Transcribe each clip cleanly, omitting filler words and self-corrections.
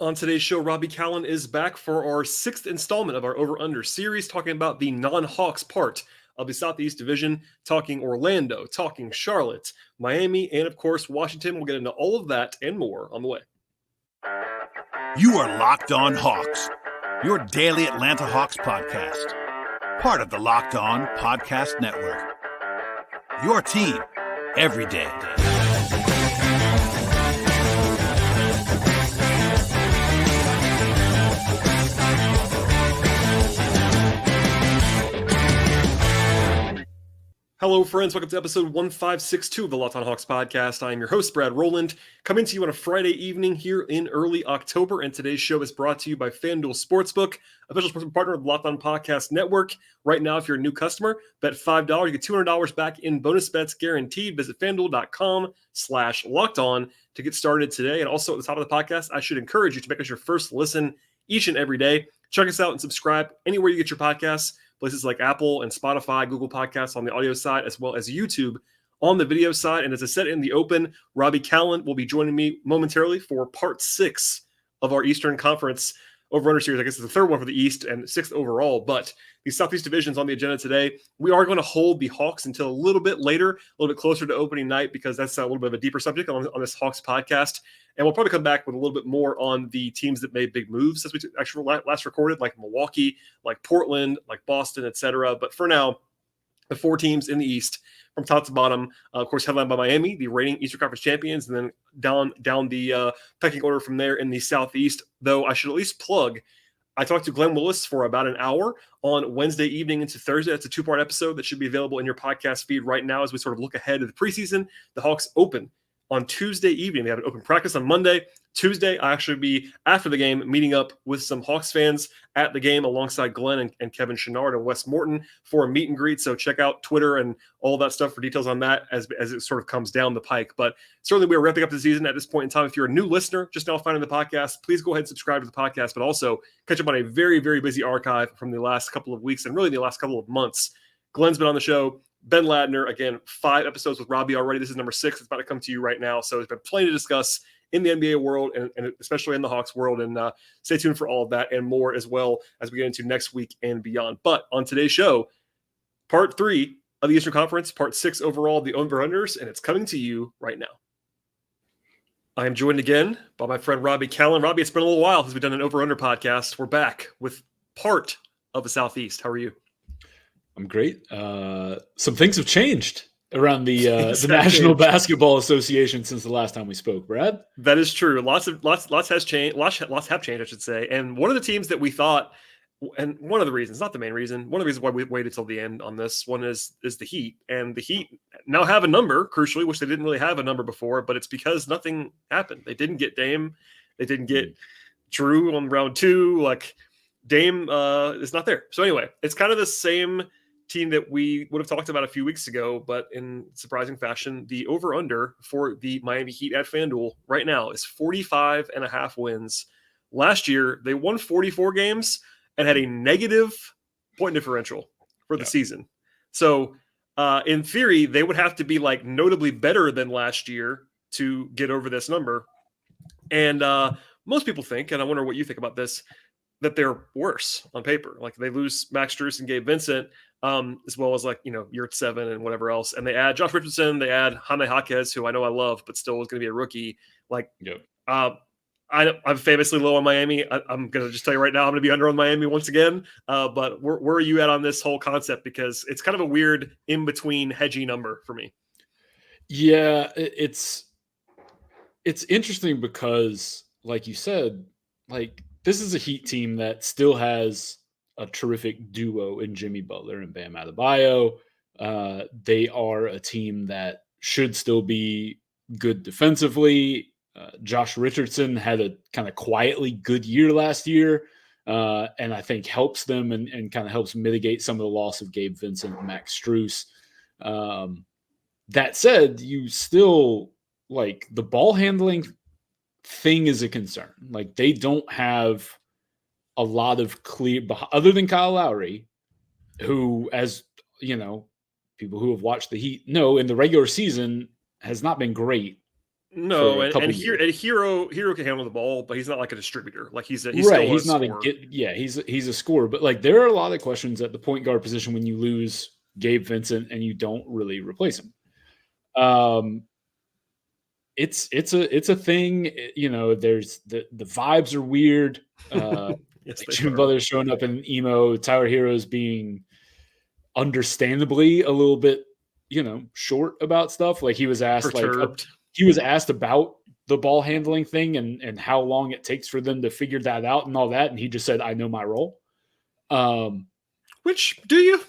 On today's show, Robbie Callan is back for our sixth installment of our Over Under series, talking about the non Hawks part of the Southeast Division, talking Orlando, talking Charlotte, Miami, and of course, Washington. We'll get into all of that and more on the way. You are Locked On Hawks, your daily Atlanta Hawks podcast, part of the Locked On Podcast Network. Your team every day. Hello, friends. Welcome to episode 1562 of the Locked On Hawks podcast. I am your host, Brad Rowland, coming to you on a Friday evening here in early October. And today's show is brought to you by FanDuel Sportsbook, official sports partner of the Locked On Podcast Network. Right now, if you're a new customer, bet $5, you get $200 back in bonus bets guaranteed. Visit FanDuel.com/LockedOn to get started today. And also at the top of the podcast, I should encourage you to make us your first listen each and every day. Check us out and subscribe anywhere you get your podcasts. Places like Apple and Spotify, Google Podcasts on the audio side, as well as YouTube on the video side. And as I said in the open, Robbie Callan will be joining me momentarily for part 6 of our Eastern Conference Over-Under series. I guess it's the third one for the East and 6th overall. But the Southeast Division's on the agenda today. We are going to hold the Hawks until a little bit later, a little bit closer to opening night, because that's a little bit of a deeper subject on this Hawks podcast. And we'll probably come back with a little bit more on the teams that made big moves since we actually last recorded, like Milwaukee, like Portland, like Boston, etc. But for now, the 4 teams in the East from top to bottom, of course, headlined by Miami, the reigning Eastern Conference champions, and then down the pecking order from there in the Southeast. Though I should at least plug, I talked to Glenn Willis for about an hour on Wednesday evening into Thursday. That's a 2-part episode that should be available in your podcast feed right now as we sort of look ahead to the preseason. The Hawks open on Tuesday evening. They have an open practice on Monday. Tuesday, I actually be, after the game, meeting up with some Hawks fans at the game alongside Glenn and Kevin Chenard and Wes Morton for a meet and greet. So check out Twitter and all that stuff for details on that as it sort of comes down the pike. But certainly we are wrapping up the season at this point in time. If you're a new listener, just now finding the podcast, please go ahead and subscribe to the podcast, but also catch up on a very, very busy archive from the last couple of weeks and really the last couple of months. Glenn's been on the show. Ben Ladner, again, 5 episodes with Robbie already. This is number 6. It's about to come to you right now. So there's been plenty to discuss in the NBA world and especially in the Hawks world. And stay tuned for all of that and more as well as we get into next week and beyond. But on today's show, part 3 of the Eastern Conference, part 6 overall, the Over-Unders, and it's coming to you right now. I am joined again by my friend Robbie Callan. Robbie, it's been a little while since we've done an Over-Under podcast. We're back with part of the Southeast. How are you? I'm great. Some things have changed around the National Basketball Association since the last time we spoke, Brad. That is true. Lots has changed. Lots have changed, I should say. And one of the teams that we thought, and one of the reasons, not the main reason, one of the reasons why we waited till the end on this one is the Heat. And the Heat now have a number, crucially, which they didn't really have a number before, but it's because nothing happened. They didn't get Dame. They didn't get Drew on round 2. Like, Dame is not there. So anyway, it's kind of the same team that we would have talked about a few weeks ago, but in surprising fashion, the over-under for the Miami Heat at FanDuel right now is 45.5 wins. Last year, they won 44 games and had a negative point differential for the season. So in theory, they would have to be like notably better than last year to get over this number. And most people think, and I wonder what you think about this, that they're worse on paper. Like they lose Max Strus and Gabe Vincent, as well as Yurt 7 and whatever else. And they add Josh Richardson, they add Jaime Jaquez, who I know I love, but still is going to be a rookie. I'm famously low on Miami. I'm going to just tell you right now, I'm going to be under on Miami once again. But where are you at on this whole concept? Because it's kind of a weird in-between hedgy number for me. Yeah, it's interesting because, like you said, this is a Heat team that still has a terrific duo in Jimmy Butler and Bam Adebayo. They are a team that should still be good defensively. Josh Richardson had a kind of quietly good year last year, and I think helps them and kind of helps mitigate some of the loss of Gabe Vincent and Max Strus. That said, you still, the ball handling thing is a concern. They don't have a lot of clear, other than Kyle Lowry, who, as people who have watched the Heat know, in the regular season has not been great No, for a couple and years. Hero can handle the ball, but he's not like a distributor. Like he's Right, still he's a not scorer. he's a scorer, but like there are a lot of questions at the point guard position when you lose Gabe Vincent and you don't really replace him. It's a thing, you know. There's the vibes are weird. Yes, Like they Jimmy are. Butler showing up in emo, Tyler Heroes being understandably a little bit, you know, short about stuff. Like he was asked Perturbed. about the ball handling thing and how long it takes for them to figure that out and all that, and he just said, "I know my role." Which do you?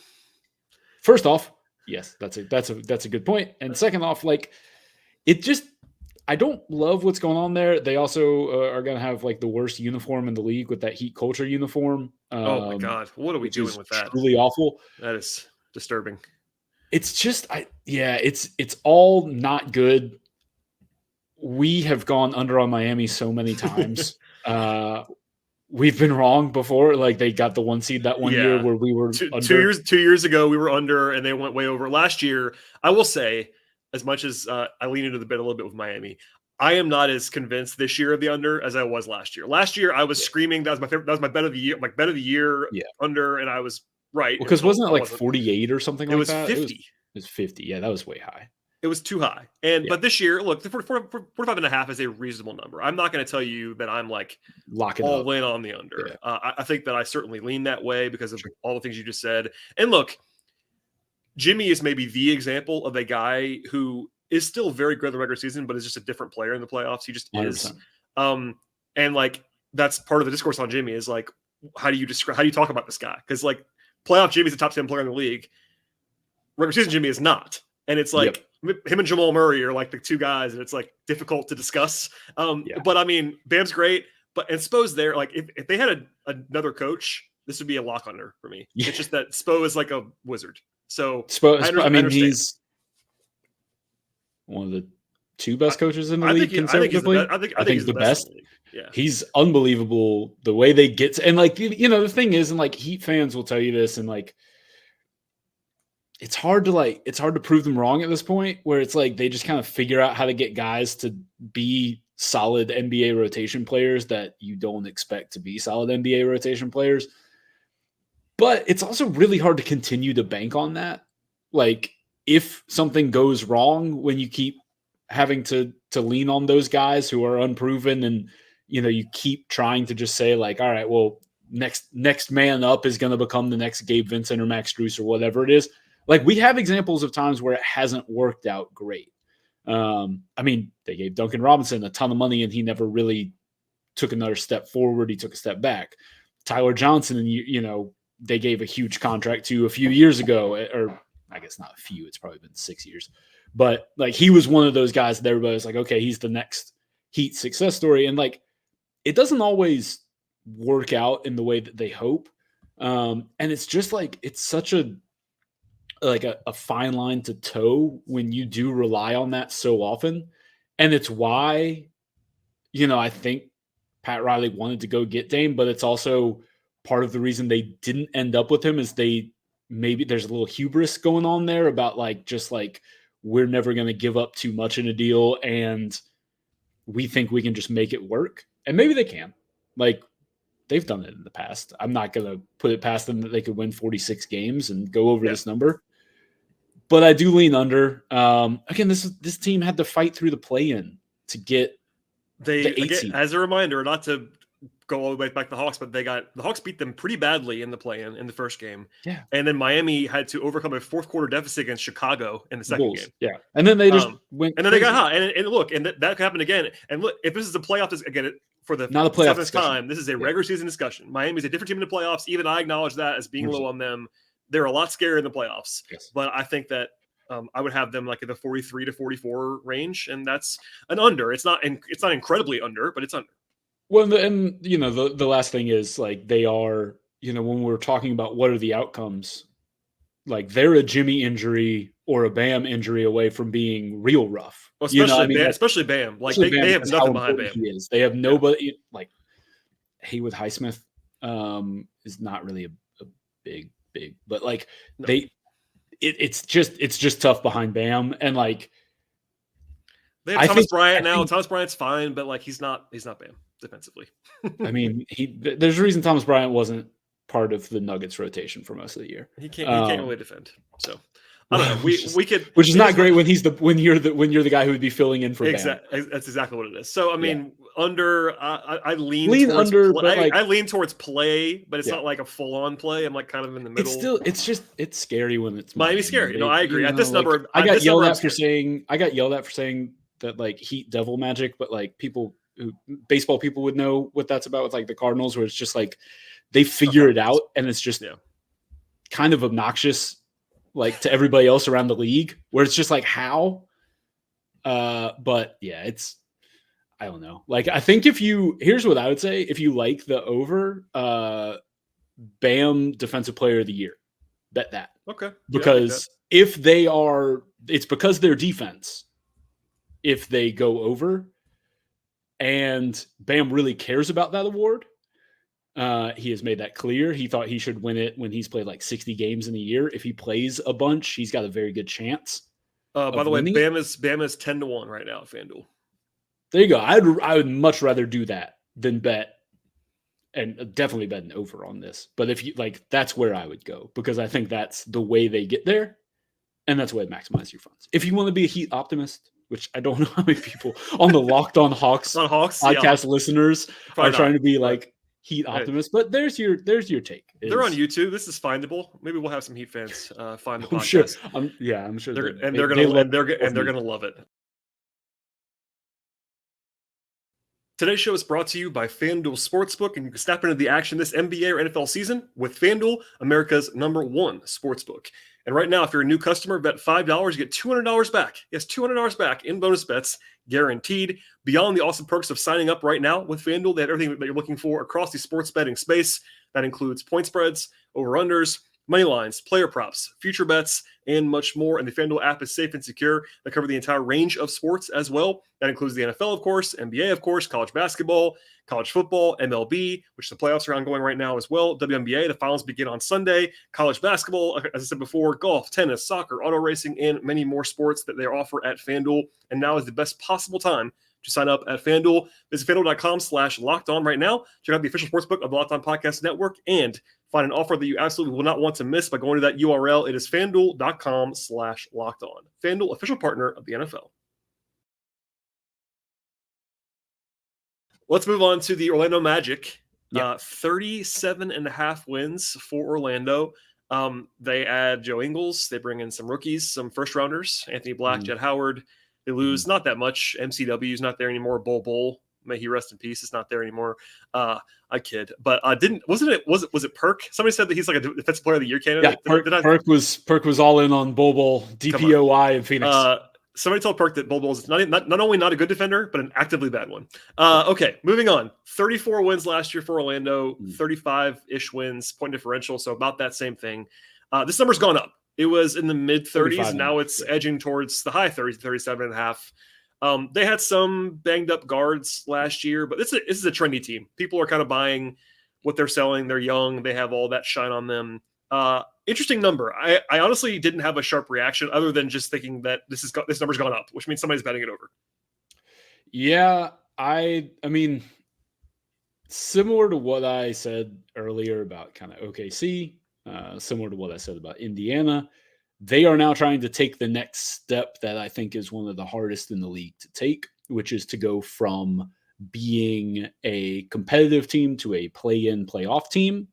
First off, yes, that's a good point. And second off, like it just I don't love what's going on there. They also are going to have like the worst uniform in the league with that Heat culture uniform. Oh my God, what are we Which doing is with that? truly awful. That is disturbing. It's just it's all not good. We have gone under on Miami so many times. We've been wrong before. Like they got the 1 seed that one year Yeah. where we were Two under. 2 years ago, we were under, and they went way over. Last year, I will say, as much as I lean into the bit a little bit with Miami, I am not as convinced this year of the under as I was last year. Last year, I was screaming that was my favorite. That was my bet of the year, like bet of the year Yeah. under, and I was right. Well, because wasn't it I like wasn't. 48 or something It like was that? 50. It was 50. Yeah, that was way high. It was too high. But this year, look, the 45 and a half is a reasonable number. I'm not going to tell you that I'm like Lock it all up. in on the under. Yeah. I think that I certainly lean that way because of all the things you just said. And look, Jimmy is maybe the example of a guy who is still very good in the regular season, but is just a different player in the playoffs. He just 100%. is. And like that's part of the discourse on Jimmy is like, how do you talk about this guy? Because like playoff Jimmy's the top 10 player in the league. Regular season Jimmy is not. And it's like him and Jamal Murray are like the two guys, and it's like difficult to discuss. But I mean, Bam's great, and Spo's there. Like if they had another coach, this would be a lock under for me. Yeah. It's just that Spo is like a wizard. So I mean, he's one of the two best coaches in the league conservatively. I think he's the best. Yeah, he's unbelievable. The way they get and like you know the thing is, and like Heat fans will tell you this, and like it's hard to prove them wrong at this point. Where it's like they just kind of figure out how to get guys to be solid NBA rotation players that you don't expect to be solid NBA rotation players. But it's also really hard to continue to bank on that. Like if something goes wrong when you keep having to lean on those guys who are unproven, and you know you keep trying to just say like, all right, well, next man up is going to become the next Gabe Vincent or Max Strus or whatever it is. Like we have examples of times where it hasn't worked out great. I mean, they gave Duncan Robinson a ton of money and he never really took another step forward. He took a step back. Tyler Johnson, and you know, they gave a huge contract to a few years ago, or I guess not a few, it's probably been 6 years. But like he was one of those guys that everybody was like, okay, he's the next Heat success story. And like it doesn't always work out in the way that they hope. And it's just like it's such a fine line to toe when you do rely on that so often. And it's why, you know, I think Pat Riley wanted to go get Dame, but it's also part of the reason they didn't end up with him is maybe there's a little hubris going on there about like, just like, we're never going to give up too much in a deal. And we think we can just make it work. And maybe they can. Like, they've done it in the past. I'm not going to put it past them that they could win 46 games and go over this number. But I do lean under. Again, this team had to fight through the play-in to get the 8 seed. As a reminder, not to go all the way back to the Hawks, but the Hawks beat them pretty badly in the play-in in the first game. Yeah. And then Miami had to overcome a fourth quarter deficit against Chicago in the second game. Yeah. And then they just went and then they got hot. And look, and that happened again. And look, if this is a playoff, again, for the not a playoff seventh time, this is a regular season discussion. Miami's a different team in the playoffs. Even I acknowledge that as being low on them. They're a lot scarier in the playoffs. Yes. But I think that I would have them like in the 43 to 44 range, and that's an under. It's not incredibly under, but it's under. Well, and you know the last thing is like they are, you know, when we're talking about what are the outcomes, like they're a Jimmy injury or a Bam injury away from being real rough. Well, especially Bam. Like they have nothing behind Bam. He is. They have nobody. Like Haywood Highsmith is not really a big, but like it's just tough behind Bam, and like They have Thomas Bryant now. Thomas Bryant's fine, but like he's not Bam defensively. I mean, there's a reason Thomas Bryant wasn't part of the Nuggets rotation for most of the year. He can't really defend. So I don't know. We could, which is not great when you're the guy who would be filling in for Bam. That's exactly what it is. So I mean, I lean towards play, but it's not like a full on play. I'm like kind of in the middle. It's scary when it's Miami's scary. No, I agree. At this number, I got yelled at for saying that like Heat Devil Magic, but like baseball people would know what that's about with like the Cardinals, where it's just like they figure it out and it's just kind of obnoxious like to everybody else around the league, where it's just like how but yeah, I don't know. Like I think here's what I would say, if you like the over Bam defensive player of the year, bet that. Okay. Because if it's because their defense, if they go over and Bam really cares about that award, he has made that clear. He thought he should win it when he's played like 60 games in a year. If he plays a bunch, he's got a very good chance. By the way, Bam is 10-1 right now at FanDuel. There you go. I would much rather do that than bet, and definitely bet an over on this. But if you like, that's where I would go, because I think that's the way they get there, and that's the way to maximize your funds. If you want to be a Heat optimist, which I don't know how many people on the Locked On Hawks podcast listeners are trying to be like Heat optimists, but there's your take. They're on YouTube. This is findable. Maybe we'll have some Heat fans find the podcast. Sure. I'm sure they're gonna love it. Today's show is brought to you by FanDuel Sportsbook, and you can step into the action this NBA or NFL season with FanDuel, America's #1 sportsbook. And right now, if you're a new customer, bet $5, you get $200 back. Yes, $200 back in bonus bets, guaranteed. Beyond the awesome perks of signing up right now with FanDuel, they have everything that you're looking for across the sports betting space. That includes point spreads, over-unders, money lines, player props, future bets, and much more. And the FanDuel app is safe and secure. They cover the entire range of sports as well. That includes the NFL, of course, NBA, of course, college basketball, college football, MLB, which the playoffs are ongoing right now as well. WNBA, the finals begin on Sunday. College basketball, as I said before, golf, tennis, soccer, auto racing, and many more sports that they offer at FanDuel. And now is the best possible time to sign up at FanDuel. Visit FanDuel.com/lockedon right now. Check out the official sportsbook of the Locked On Podcast Network and find an offer that you absolutely will not want to miss by going to that URL. It is FanDuel.com/lockedon. FanDuel, official partner of the NFL. Let's move on to the Orlando Magic. 37.5 wins for Orlando. They add Joe Ingles. They bring in some rookies, some first rounders, Anthony Black, Jett Howard. They lose not that much. MCW is not there anymore. Bol, may he rest in peace, is not there anymore. I kid, but was it Perk? Somebody said that he's like a defensive player of the year candidate. Yeah, Perk was all in on Bol, DPOY in Phoenix. Somebody told Perk that Bol is not only not a good defender, but an actively bad one. Okay, moving on. 34 wins last year for Orlando, 35-ish wins, point differential, so about that same thing. This number's gone up. It was in the mid-30s. Now it's edging towards the high 30s, 37.5. They had some banged-up guards last year, but this is a trendy team. People are kind of buying what they're selling. They're young. They have all that shine on them. Interesting number. I honestly didn't have a sharp reaction other than just thinking that this number's gone up, which means somebody's betting it over. Yeah, I mean, similar to what I said earlier about kind of OKC, similar to what I said about Indiana, they are now trying to take the next step that I think is one of the hardest in the league to take, which is to go from being a competitive team to a play-in, play-off team.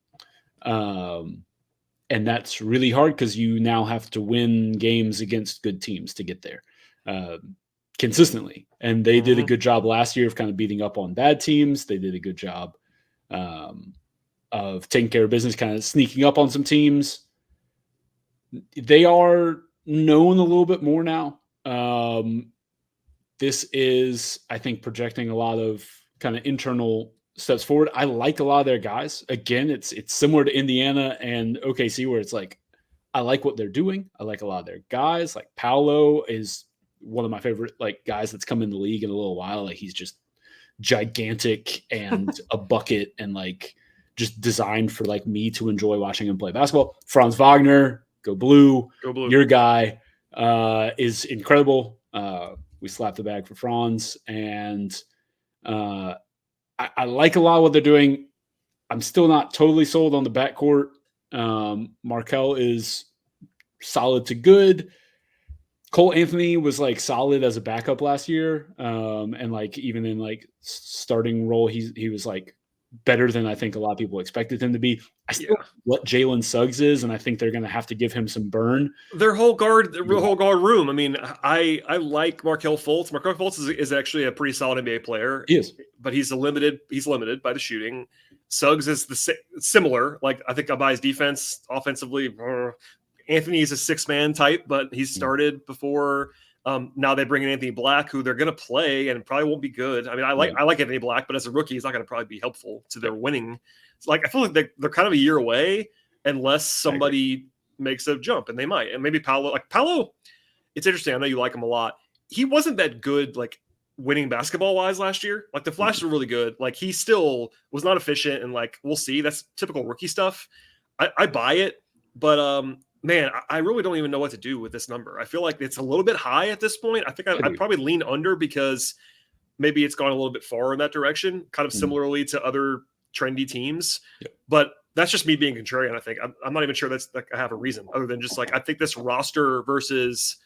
And that's really hard because you now have to win games against good teams to get there consistently. And they did a good job last year of kind of beating up on bad teams. They did a good job of taking care of business, kind of sneaking up on some teams. They are known a little bit more now. This is, I think, projecting a lot of kind of internal steps forward. I like a lot of their guys. Again, it's similar to Indiana and OKC, where it's like, I like what they're doing. I like a lot of their guys. Like Paolo is one of my favorite guys that's come in the league in a little while. Like he's just gigantic and a bucket and just designed for me to enjoy watching him play basketball. Franz Wagner, go blue. Your guy is incredible. We slapped the bag for Franz, and I like a lot of what they're doing. I'm still not totally sold on the backcourt. Markel is solid to good. Cole Anthony was like solid as a backup last year. And like even in like starting role, he was like better than I think a lot of people expected him to be. I still what Jalen Suggs is, and I think they're going to have to give him some burn. Their whole guard room. I mean, I like Markelle Fultz. Markelle Fultz is actually a pretty solid NBA player. He is, but he's limited by the shooting. Suggs is similar. Like I think Abai's defense offensively. Anthony is a 6-man type, but he's started before. Now they bring in Anthony Black, who they're going to play and probably won't be good. I mean, I like Anthony Black, but as a rookie, he's not going to probably be helpful to their winning. It's like I feel like they're kind of a year away unless somebody makes a jump, and they might. And maybe Paolo. Like Paolo, it's interesting. I know you like him a lot. He wasn't that good, like winning basketball wise last year. Like the flashes were really good. Like he still was not efficient, and like we'll see. That's typical rookie stuff. I buy it, but man, I really don't even know what to do with this number. I feel like it's a little bit high at this point. I think I'd probably lean under because maybe it's gone a little bit far in that direction, kind of similarly to other trendy teams. Yeah. But that's just me being contrarian, I think. I'm not even sure that's like I have a reason other than just like I think this roster versus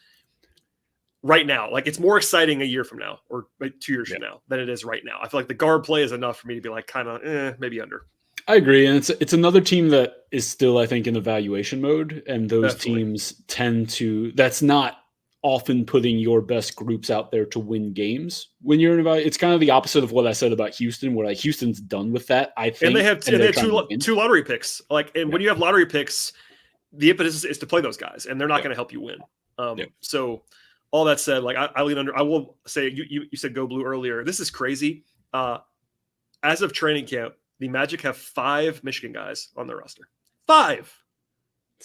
right now, like it's more exciting a year from now or like 2 years from now than it is right now. I feel like the guard play is enough for me to be like kind of maybe under. I agree, and it's another team that is still, I think, in evaluation mode, and those teams tend to. That's not often putting your best groups out there to win games when you're in evaluation. It's kind of the opposite of what I said about Houston, where like Houston's done with that. I think, and they have two lottery picks. Like, and when you have lottery picks, the impetus is to play those guys, and they're not going to help you win. So, all that said, like I lean under. I will say you said go blue earlier. This is crazy. As of training camp, the Magic have 5 Michigan guys on their roster. 5.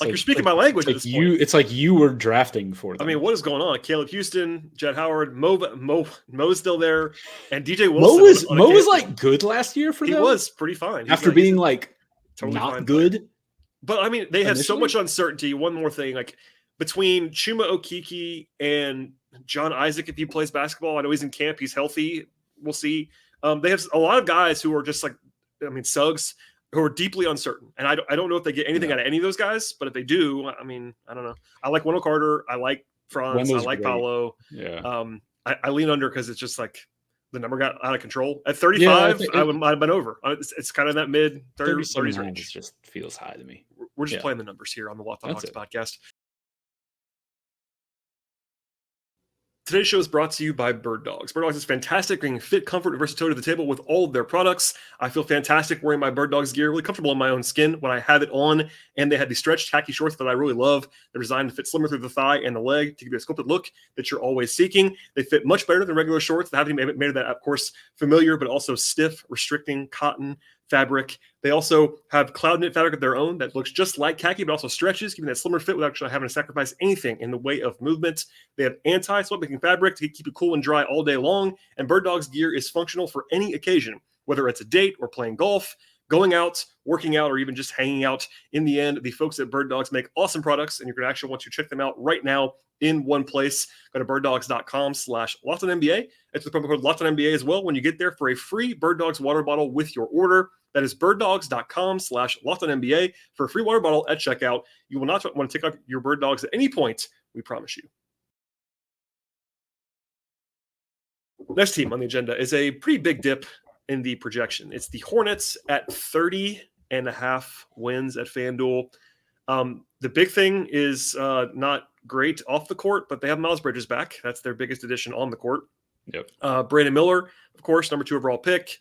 Like you're speaking my language at this point. It's like you were drafting for them. I mean, what is going on? Caleb Houston, Jett Howard, Mo's still there, and DJ Wilson. Mo was like good last year for them. He was pretty fine. After being like totally not good. Player. But I mean, they had so much uncertainty. One more thing, like between Chuma Okeke and John Isaac, if he plays basketball, I know he's in camp. He's healthy. We'll see. They have a lot of guys who are just like, I mean, Suggs, who are deeply uncertain. And I don't know if they get anything out of any of those guys, but if they do, I mean, I don't know. I like Wendell Carter. I like Franz. I like Paolo. Yeah. I lean under because it's just like the number got out of control. At 35, I might have been over. It's kind of that mid 30s range. It just feels high to me. We're just playing the numbers here on the Locked On Hawks podcast. Today's show is brought to you by Bird Dogs. Bird Dogs is fantastic, bringing fit, comfort, and versatility to the table with all of their products. I feel fantastic wearing my Bird Dogs gear, really comfortable in my own skin when I have it on. And they have the stretched khaki shorts that I really love. They're designed to fit slimmer through the thigh and the leg to give you a sculpted look that you're always seeking. They fit much better than regular shorts. They haven't made that, of course, familiar, but also stiff, restricting cotton fabric. They also have cloud knit fabric of their own that looks just like khaki, but also stretches, giving that slimmer fit without actually having to sacrifice anything in the way of movement. They have anti-sweat making fabric to keep you cool and dry all day long. And Bird Dogs gear is functional for any occasion, whether it's a date or playing golf, going out, working out, or even just hanging out. In the end, the folks at Bird Dogs make awesome products, and you're going to actually want to check them out right now in one place. Go to birddogs.com/LockedOnNBA. It's the promo code LockedOnNBA as well when you get there for a free Bird Dogs water bottle with your order. That is birddogs.com/LockedOnNBA for a free water bottle at checkout. You will not want to take up your Bird Dogs at any point. We promise you. Next team on the agenda is a pretty big dip in the projection. It's the Hornets at 30.5 wins at FanDuel. The big thing is not great off the court, but they have Miles Bridges back. That's their biggest addition on the court. Yep. Brandon Miller, of course, number 2 overall pick.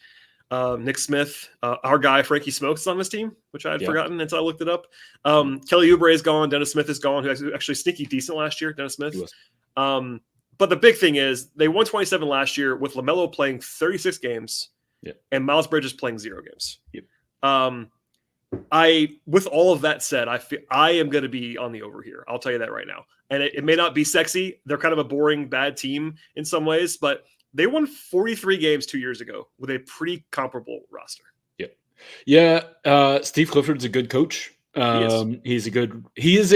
Nick Smith, our guy Frankie Smokes is on this team, which I had forgotten until I looked it up. Kelly Oubre is gone. Dennis Smith is gone, who was actually sneaky decent last year. Dennis Smith. But the big thing is they won 27 last year with LaMelo playing 36 games and Miles Bridges playing 0 games. Yep. With all of that said, I feel I am going to be on the over here. I'll tell you that right now. And it may not be sexy. They're kind of a boring, bad team in some ways, but they won 43 games 2 years ago with a pretty comparable roster. Yeah. Steve Clifford's a good coach. He is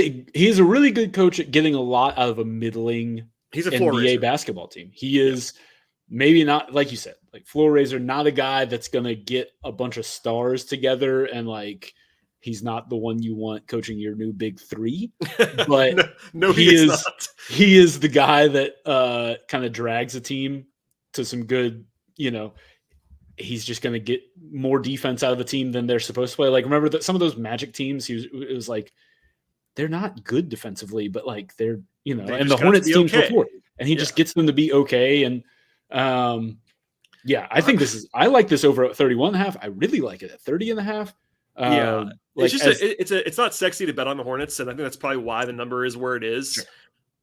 a really good coach at getting a lot out of a middling He's a floor NBA raiser. basketball team. He is maybe not, like you said, like floor raiser, not a guy that's going to get a bunch of stars together and like he's not the one you want coaching your new big three. But no, he is not. He is the guy that kind of drags a team to some good, he's just going to get more defense out of the team than they're supposed to play. Like, remember that some of those Magic teams, it was like, they're not good defensively, but like they're, and the Hornets teams before, and he just gets them to be okay. And I think I like this over at 31.5. I really like it at 30.5. Like it's not sexy to bet on the Hornets, and I think that's probably why the number is where it is. Sure.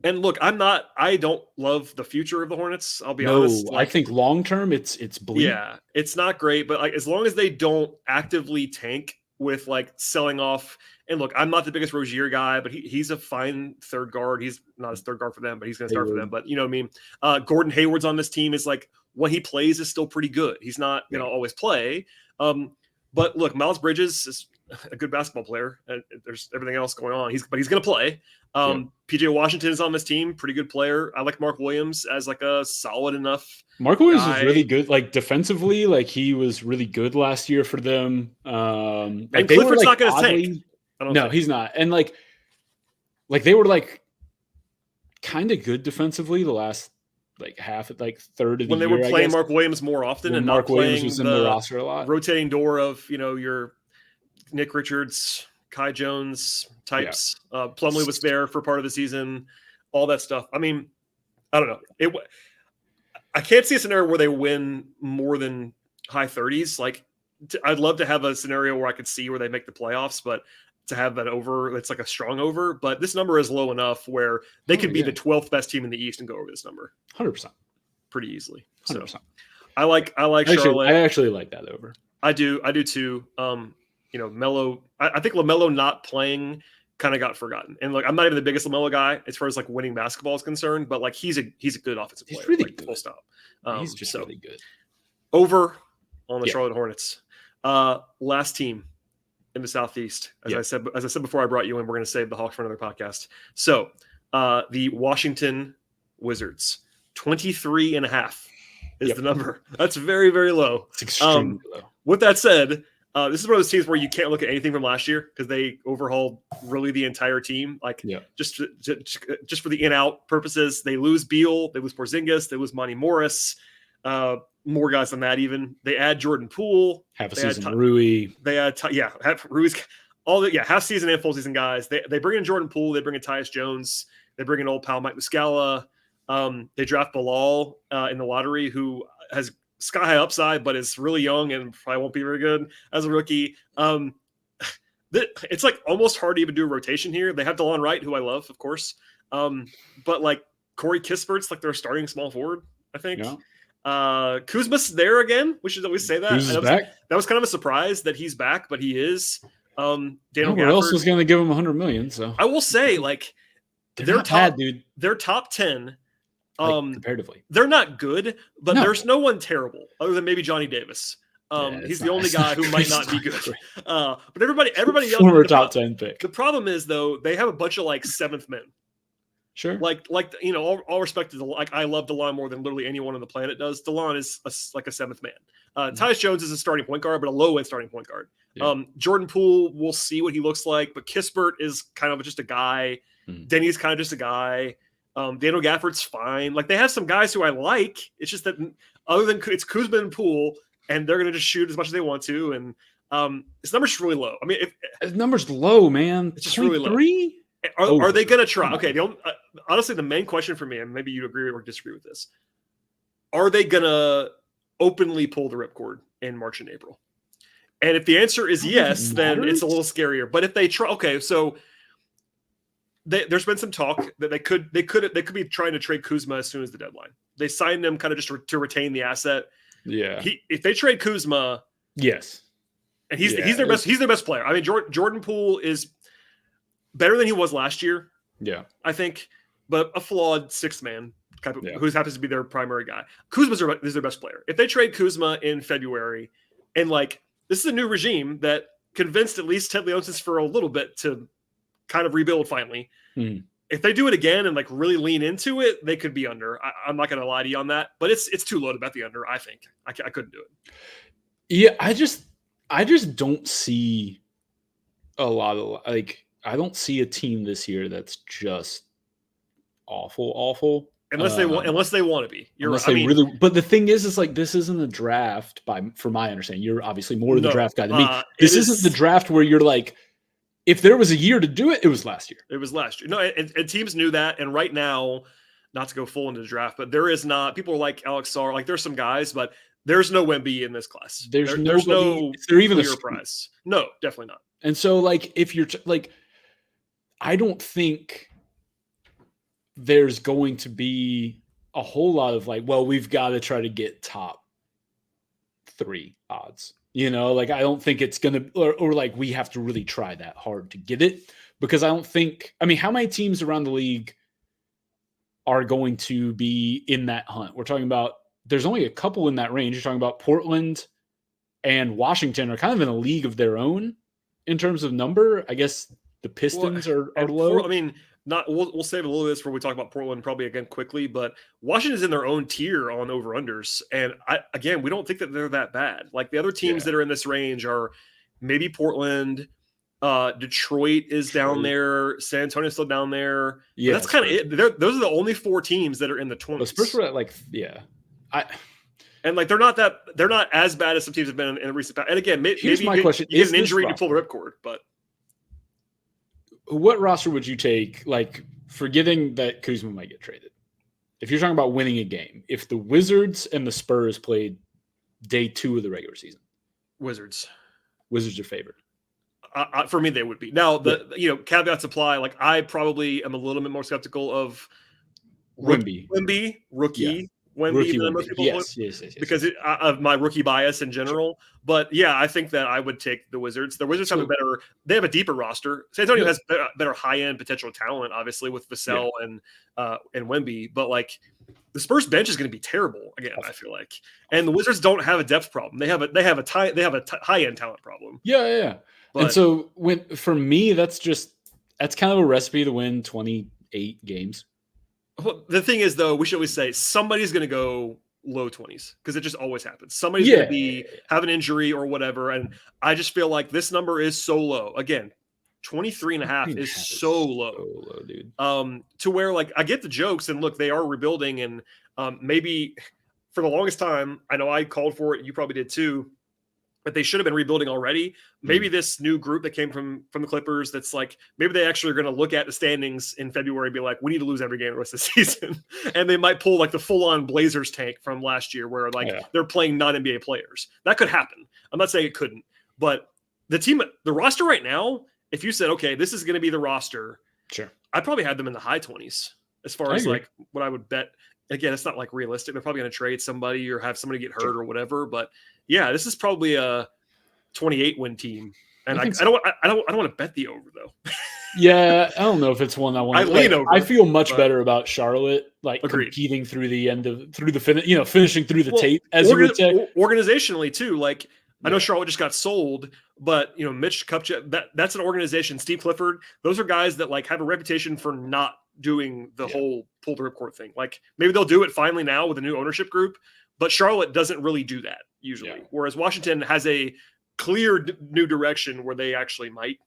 And look, I don't love the future of the Hornets. I'll be honest. I think long term it's bleak. Yeah, it's not great, but like as long as they don't actively tank with like selling off. And look, I'm not the biggest Rozier guy, but he's a fine third guard. He's not as third guard for them, but he's going to start for them. But you know what I mean? Gordon Hayward's on this team is like when he plays is still pretty good. He's not going to always play. But look, Miles Bridges is a good basketball player. And there's everything else going on. But he's going to play. PJ Washington is on this team, pretty good player. I like Mark Williams as like a solid enough. Mark Williams was really good, like defensively. Like he was really good last year for them. And Clifford's not going to tank. No, he's not. And like they were like kind of good defensively the last like third of the year. When they were playing Mark Williams more often and Mark not Williams playing was in the roster a lot. Rotating door of, your Nick Richards, Kai Jones types. Plumlee was there for part of the season, all that stuff. I mean, I don't know. I can't see a scenario where they win more than high 30s. Like I'd love to have a scenario where I could see where they make the playoffs, but to have that over, it's like a strong over, but this number is low enough where they could be the 12th best team in the East and go over this number 100%, pretty easily. 100%. So I like Charlotte. I actually like that over. I do too. Melo. I think LaMelo not playing kind of got forgotten. And look, I'm not even the biggest LaMelo guy as far as like winning basketball is concerned, but like he's a good offensive player. He's really good. Full stop. He's just really good. Over on the Charlotte Hornets. Last team in the Southeast. As I said before I brought you in, we're going to save the Hawks for another podcast. So the Washington Wizards, 23.5 is the number. That's very, very low. It's extremely low. With that said, this is one of those teams where you can't look at anything from last year because they overhauled really the entire team. Like just for the in-out purposes, they lose Beal, they lose Porzingis, they lose Monty Morris. More guys than that even. They add Jordan Poole. Half a season Rui. They add Rui's half season and full season guys. They bring in Jordan Poole. They bring in Tyus Jones. They bring in old pal Mike Muscala. They draft Bilal in the lottery, who has sky high upside, but is really young and probably won't be very good as a rookie. It's like almost hard to even do a rotation here. They have DeLon Wright, who I love, of course. But like Corey Kispert's like their starting small forward, I think. Yeah. Kuzma's there again. We should always say that. That was kind of a surprise that he's back, but he is. Daniel Gafford else was going to give him $100 million. So I will say, like, they're top, dude. They're top 10. Comparatively, they're not good, but there's no one terrible other than maybe Johnny Davis. He's the only guy who might not be good. But everybody else former top 10 pick. The problem is though, they have a bunch of like seventh men. Sure. Like all respect to I love DeLon more than literally anyone on the planet does. DeLon is like a seventh man. Tyus Jones is a starting point guard, but a low end starting point guard. Yeah. Jordan Poole, we'll see what he looks like, but Kispert is kind of just a guy. Denny's kind of just a guy. Daniel Gafford's fine. Like they have some guys who I like. It's just that other than it's Kuzma and Poole, and they're going to just shoot as much as they want to. And this number's just really low. I mean, the number's low, man. It's just really low. 3? Are they going to try? Okay. Honestly, the main question for me, and maybe you agree or disagree with this, are they going to openly pull the ripcord in March and April? And if the answer is yes, then it's a little scarier. But if they try, okay, so there's been some talk that they could be trying to trade Kuzma as soon as the deadline. They signed him kind of just to retain the asset. Yeah. If they trade Kuzma, yes, and he's their best player. I mean, Jordan Poole is better than he was last year. Yeah, I think, but a flawed sixth man type of who happens to be their primary guy. Kuzma's is their best player. If they trade Kuzma in February, and like this is a new regime that convinced at least Ted Leonsis for a little bit to kind of rebuild finally. if they do it again and like really lean into it, they could be under. I'm not going to lie to you on that, but it's too low to bet the under. I think I couldn't do it. Yeah, I just don't see a lot of like. I don't see a team this year that's just awful. Unless they want to be. You're unless right. they really. But the thing is like this isn't a draft. From my understanding, you're obviously more of the draft guy than me. This isn't the draft where you're like, if there was a year to do it, it was last year. It was last year. No, and teams knew that. And right now, not to go full into the draft, but there is not. People are like Alex Sarr. Like there's some guys, but there's no Wemby in this class. There's no. There even clear prize. No, definitely not. And so, like, if you're like, I don't think there's going to be a whole lot of like, well, we've got to try to get top 3 odds. You know, like I don't think it's gonna or like we have to really try that hard to get it, because I don't think. I mean, how many teams around the league are going to be in that hunt? We're talking about. There's only a couple in that range. You're talking about Portland and Washington are kind of in a league of their own in terms of number. I guess the Pistons are low. I mean, not. We'll save a little bit before we talk about Portland probably again quickly, but Washington's in their own tier on over unders, and we don't think that they're that bad. Like the other teams that are in this range are maybe Portland. Detroit is down there. San Antonio's still down there. Yeah, that's kind of it. Those are the only 4 teams that are in the 20s. The Spurs were at like, and like they're not as bad as some teams have been in recent past. And again, maybe my question: you get an injury to pull the ripcord, but what roster would you take? Like, forgetting that Kuzma might get traded, if you're talking about winning a game, if the Wizards and the Spurs played day 2 of the regular season, Wizards are favored. For me, they would be. Now, caveats apply. Like, I probably am a little bit more skeptical of Wemby rookie. Yeah. Wemby than most people yes, because of my rookie bias in general. Sure. But yeah, I think that I would take the Wizards. The Wizards have they have a deeper roster. San Antonio has better high-end potential talent, obviously, with Vassell and Wemby. But like the Spurs bench is going to be terrible again, I feel like. And the Wizards don't have a depth problem. They have a high-end talent problem. Yeah. But, and so for me, that's kind of a recipe to win 28 games. Well, the thing is, though, we should always say somebody's going to go low 20s because it just always happens. Somebody's going to have an injury or whatever. And I just feel like this number is so low. Again, 23.5 is so low. So low, dude. To where, like, I get the jokes. And look, they are rebuilding. And maybe for the longest time, I know I called for it. You probably did too. But they should have been rebuilding already. Maybe this new group that came from the Clippers, that's like, maybe they actually are going to look at the standings in February and be like, we need to lose every game the rest of the season. And they might pull like the full-on Blazers tank from last year where they're playing non-NBA players. That could happen. I'm not saying it couldn't. But the roster right now, if you said, okay, this is going to be the roster, sure, I'd probably have them in the high 20s as far as like what I would bet. Again, it's not like realistic. They're probably going to trade somebody or have somebody get hurt or whatever. But yeah, this is probably a 28 win team. And I don't want to bet the over though. Yeah, I don't know if it's one I want. I feel much better about Charlotte, like competing through the finishing through the tape as you would say. Organizationally too, like I know Charlotte just got sold, but Mitch Kupchak, that's an organization. Steve Clifford, those are guys that like have a reputation for not doing the whole pull the ripcord thing. Like maybe they'll do it finally now with a new ownership group, but Charlotte doesn't really do that usually. Whereas Washington has a clear new direction where they actually might.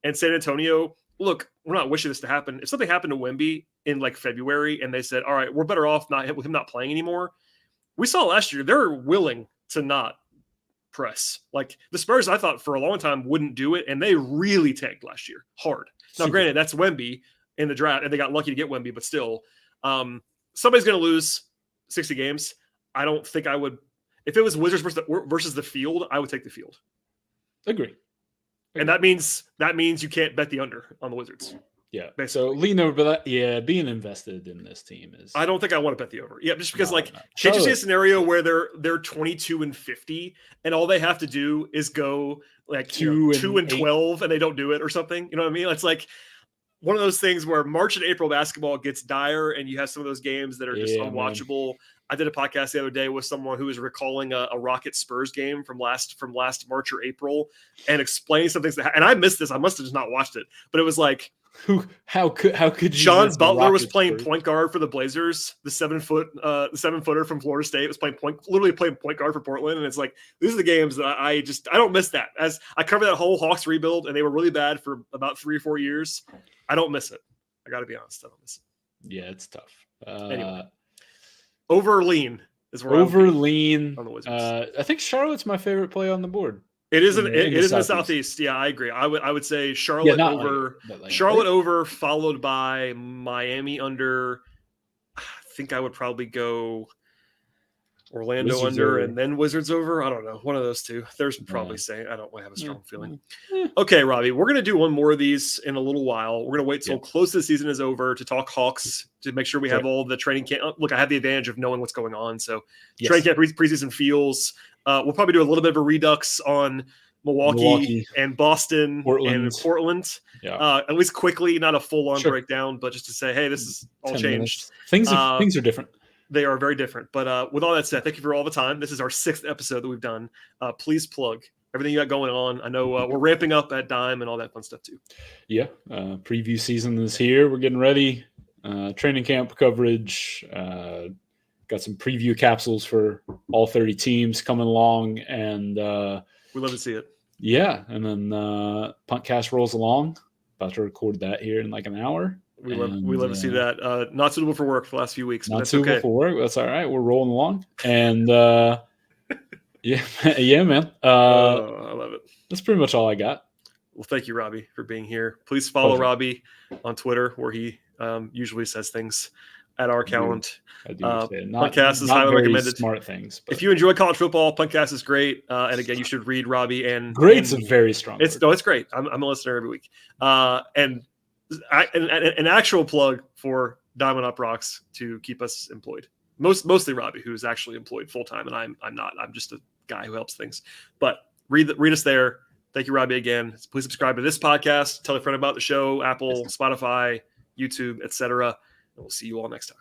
And San Antonio, look, we're not wishing this to happen. If something happened to Wemby in like February and they said, all right, we're better off with him not playing anymore. We saw last year, they're willing to not press. Like the Spurs, I thought for a long time wouldn't do it. And they really tanked last year hard. Now, granted, that's Wemby in the draft and they got lucky to get Wemby, but still somebody's going to lose 60 games. I don't think I would, if it was Wizards versus the field, I would take the field. Agree. And that means you can't bet the under on the Wizards. Yeah. Basically. So lean over, but being invested in this team is. I don't think I want to bet the over. Yeah, just because can't you see a scenario where they're 22-50 and all they have to do is go like 2-12 and they don't do it or something. You know what I mean? It's like one of those things where March and April basketball gets dire and you have some of those games that are just unwatchable. Man. I did a podcast the other day with someone who was recalling a Rocket Spurs game from last March or April and explaining some things and I missed this. I must have just not watched it, but it was like How could you? John miss Butler was Rockets playing first? point guard for the Blazers. The 7-footer from Florida State was literally playing point guard for Portland. And it's like, these are the games that I don't miss that. As I covered that whole Hawks rebuild, and they were really bad for about 3 or 4 years. I don't miss it. I got to be honest. I don't miss it. Yeah, it's tough. Anyway, over lean is where over lean. on the Wizards. I think Charlotte's my favorite play on the board. It is in the Southeast. Yeah, I agree. I would say Charlotte over Charlotte over, followed by Miami under. I think I would probably go Orlando Wizards under over. and then Wizards over. I don't know. One of those two. There's probably saying I don't have a strong feeling. Yeah. Okay, Robbie, we're gonna do one more of these in a little while. We're gonna wait till Yeah. close to the season is over to talk Hawks to make sure we have Sure. all the training camp. Look, I have the advantage of knowing what's going on, so Yes. training camp preseason feels. We'll probably do a little bit of a redux on Milwaukee and Boston and Portland. Yeah. At least quickly, not a full-on Sure. breakdown, but just to say, hey, this is all 10 changed. minutes. Things are different. They are very different. But with all that said, thank you for all the time. This is our 6th episode that we've done. Please plug everything you got going on. I know we're ramping up at Dime and all that fun stuff too. Yeah. Preview season is here. We're getting ready. Training camp coverage. Got some preview capsules for all 30 teams coming along. And we love to see it. Yeah. And then Puntcast rolls along. About to record that here in like an hour. We love to see that. Not suitable for work for the last few weeks. But Not that's suitable okay. for work. That's all right. We're rolling along. And yeah, man. I love it. That's pretty much all I got. Well, thank you, Robbie, for being here. Please follow Pleasure. Robbie on Twitter, where he usually says things at our account. I do. Puntcast is highly very recommended. Smart things. But If you enjoy college football, Puntcast is great. And again, you should read Robbie and great's and a very strong. It's great. I'm a listener every week. And an actual plug for Diamond Up Rocks to keep us employed. Mostly Robbie, who's actually employed full time, and I'm not. I'm just a guy who helps things. But read us there. Thank you, Robbie, again. Please subscribe to this podcast. Tell a friend about the show, Apple, Spotify, YouTube, etc. And we'll see you all next time.